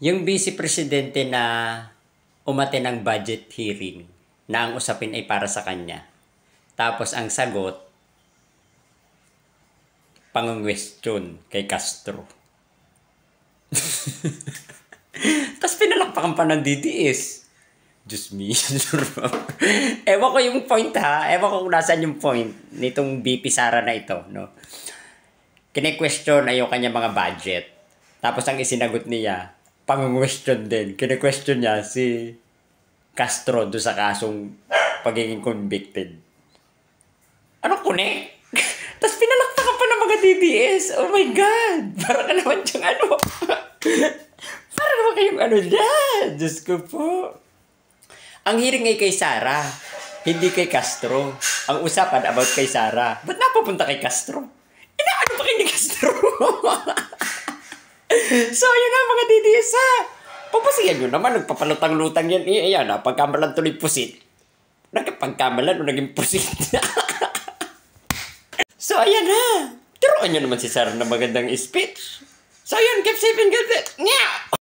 Yung vice presidente na umate ng budget hearing na ang usapin ay para sa kanya. Tapos ang sagot, pangungwestiyon kay Castro. Tapos pinalakpakan pa ng DDS. Diyos me. Ewan ko yung point ha. Ewan ko kung nasaan yung point nitong BP Sara na ito. No? Kine-question ay yung kanya mga budget. Tapos ang isinagot niya, pang-question din. Kine-question niya si Castro do sa kasong pagiging convicted. Ano connect? Tapos pinalakpakan pa ng mga DDS. Oh my God! Para ka naman siyang ano. Para naman kayong ano dyan. Diyos ko po. Ang hearing ay kay Sara, hindi kay Castro. Ang usapan about kay Sara. Ba't napapunta kay Castro? Inaano pa kay ni Castro? So, yun na mga DDS ha. Papasiyan nyo naman, nagpapalutang-lutang yan. Ayan ha, pagkamalan tuloy pusit. Nagpagkamalan o naging pusit. So, ayan ha. Turuan nyo naman si Sara na magandang speech. So, yun, keep safe and good. Nya!